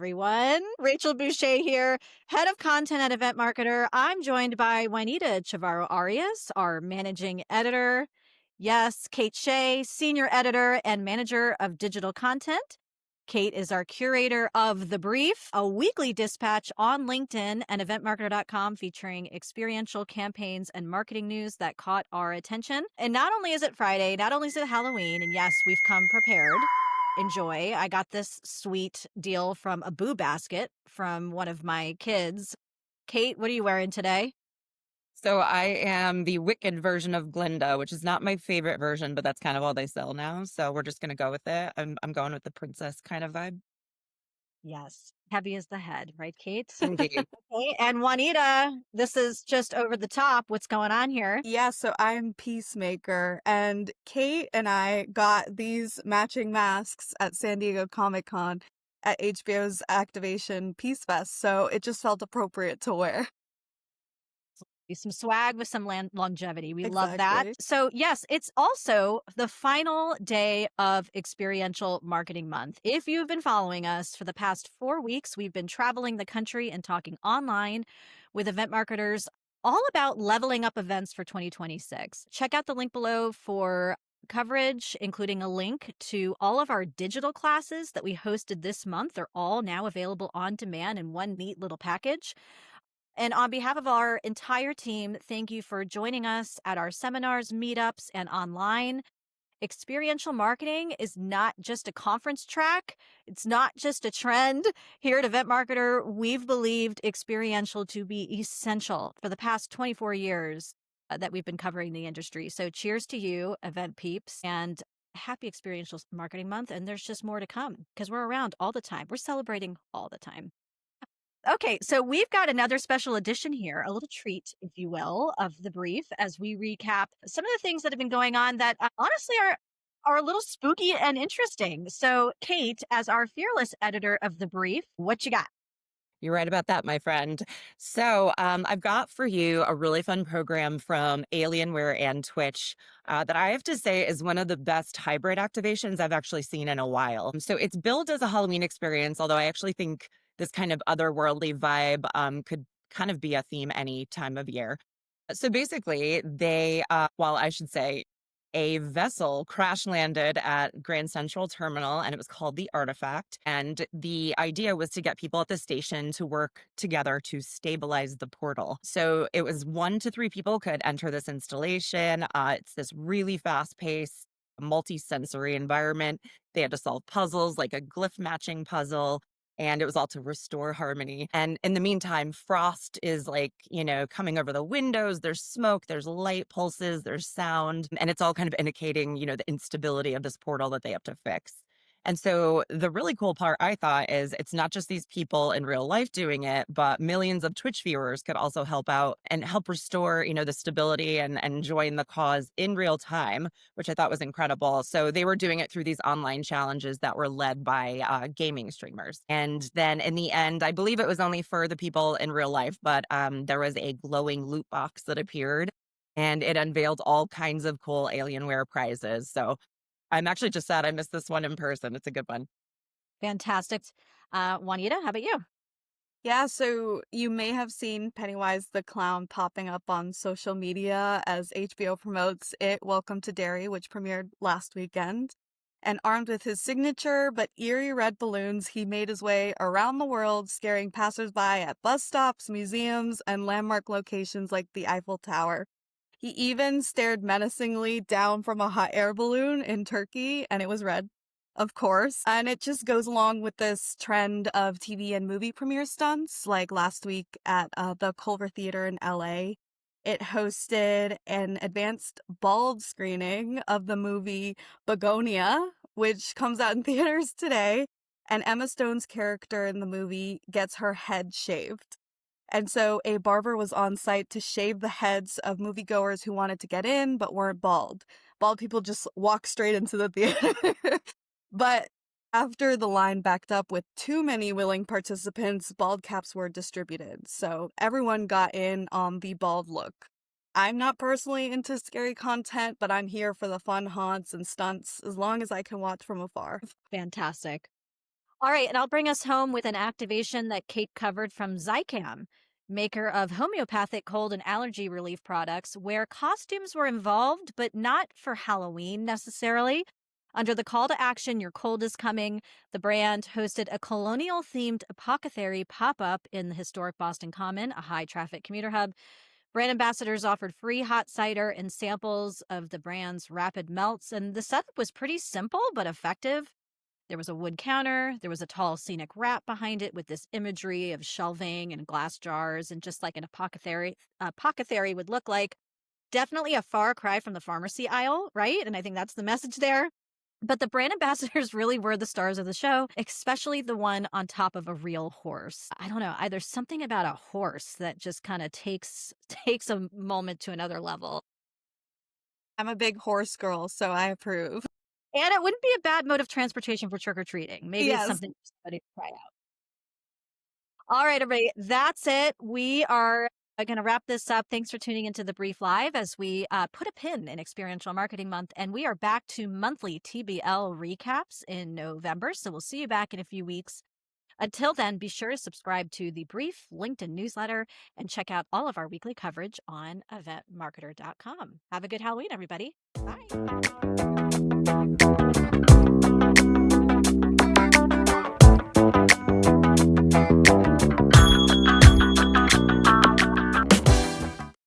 everyone. Rachel Boucher here, head of content at Event Marketer. I'm joined by Juanita Chavarro Arias, our managing editor. Yes, Kate Shea, senior editor and manager of digital content. Kate is our curator of The Brief, a weekly dispatch on LinkedIn and eventmarketer.com featuring experiential campaigns and marketing news that caught our attention. And not only is it Friday, not only is it Halloween, and yes, we've come prepared. Enjoy. I got this sweet deal from a Boo Basket from one of my kids. Kate, what are you wearing today? So I am the Wicked version of Glinda, which is not my favorite version, but that's kind of all they sell now. So we're just gonna go with it. I'm going with the princess kind of vibe. Yes. Heavy as the head, right, Kate? Indeed. Okay. And Juanita, this is just over the top. What's going on here? Yeah, so I'm Peacemaker, and Kate and I got these matching masks at San Diego Comic-Con at HBO's Activation Peace Fest, so it just felt appropriate to wear. Some swag with some longevity. We love that. Exactly. So, yes, it's also the final day of Experiential Marketing Month. If you've been following us for the past 4 weeks, we've been traveling the country and talking online with event marketers all about leveling up events for 2026. Check out the link below for coverage, including a link to all of our digital classes that we hosted this month. They're all now available on demand in one neat little package. And on behalf of our entire team, thank you for joining us at our seminars, meetups, and online. Experiential marketing is not just a conference track. It's not just a trend. Here at Event Marketer, we've believed experiential to be essential for the past 24 years that we've been covering the industry. So cheers to you, event peeps, and happy Experiential Marketing Month. And there's just more to come because we're around all the time. We're celebrating all the time. Okay, so we've got another special edition here, a little treat, if you will, of The Brief as we recap some of the things that have been going on that honestly are a little spooky and interesting. So, Kate, as our fearless editor of The Brief, what you got? You're right about that, my friend. So I've got for you a really fun program from Alienware and Twitch that I have to say is one of the best hybrid activations I've actually seen in a while. So it's billed as a Halloween experience, although I actually think this kind of otherworldly vibe could kind of be a theme any time of year. So basically, well, I should say, a vessel crash landed at Grand Central Terminal and it was called the Artifact. And the idea was to get people at the station to work together to stabilize the portal. So it was 1 to 3 people could enter this installation. It's this really fast paced, multi-sensory environment. They had to solve puzzles like a glyph matching puzzle, and it was all to restore harmony. And in the meantime, frost is coming over the windows. There's smoke, there's light pulses, there's sound, and it's all kind of indicating, the instability of this portal that they have to fix. And so the really cool part, I thought, is it's not just these people in real life doing it, but millions of Twitch viewers could also help out and help restore, the stability and join the cause in real time, which I thought was incredible. So they were doing it through these online challenges that were led by gaming streamers. And then in the end, I believe it was only for the people in real life, but there was a glowing loot box that appeared and it unveiled all kinds of cool Alienware prizes. So I'm actually just sad I missed this one in person. It's a good one. Fantastic. Juanita, how about you? Yeah, so you may have seen Pennywise the Clown popping up on social media as HBO promotes it Welcome to Derry, which premiered last weekend. And armed with his signature but eerie red balloons, he made his way around the world, scaring passersby at bus stops, museums, and landmark locations like the Eiffel Tower. He even stared menacingly down from a hot air balloon in Turkey, and it was red, of course. And it just goes along with this trend of TV and movie premiere stunts, like last week at the Culver Theater in LA. It hosted an advanced bald screening of the movie Begonia, which comes out in theaters today. And Emma Stone's character in the movie gets her head shaved. And so a barber was on site to shave the heads of moviegoers who wanted to get in but weren't bald. Bald people just walk straight into the theater. But after the line backed up with too many willing participants, bald caps were distributed. So everyone got in on the bald look. I'm not personally into scary content, but I'm here for the fun haunts and stunts as long as I can watch from afar. Fantastic. All right, and I'll bring us home with an activation that Kate covered from Zicam, maker of homeopathic cold and allergy relief products, where costumes were involved, but not for Halloween necessarily. Under the call to action, Your Cold is Coming, the brand hosted a colonial themed apothecary pop up in the historic Boston Common, a high traffic commuter hub. Brand ambassadors offered free hot cider and samples of the brand's rapid melts, and the setup was pretty simple but effective. There was a wood counter, there was a tall scenic wrap behind it with this imagery of shelving and glass jars and just like an apothecary would look like. Definitely a far cry from the pharmacy aisle, right? And I think that's the message there. But the brand ambassadors really were the stars of the show, especially the one on top of a real horse. I don't know, there's something about a horse that just kind of takes a moment to another level. I'm a big horse girl, so I approve. And it wouldn't be a bad mode of transportation for trick or treating. Maybe it's Yes. something for somebody to try out. All right, everybody, that's it. We are going to wrap this up. Thanks for tuning into the Brief Live as we put a pin in Experiential Marketing Month. And we are back to monthly TBL recaps in November. So we'll see you back in a few weeks. Until then, be sure to subscribe to the Brief LinkedIn newsletter and check out all of our weekly coverage on eventmarketer.com. Have a good Halloween, everybody. Bye.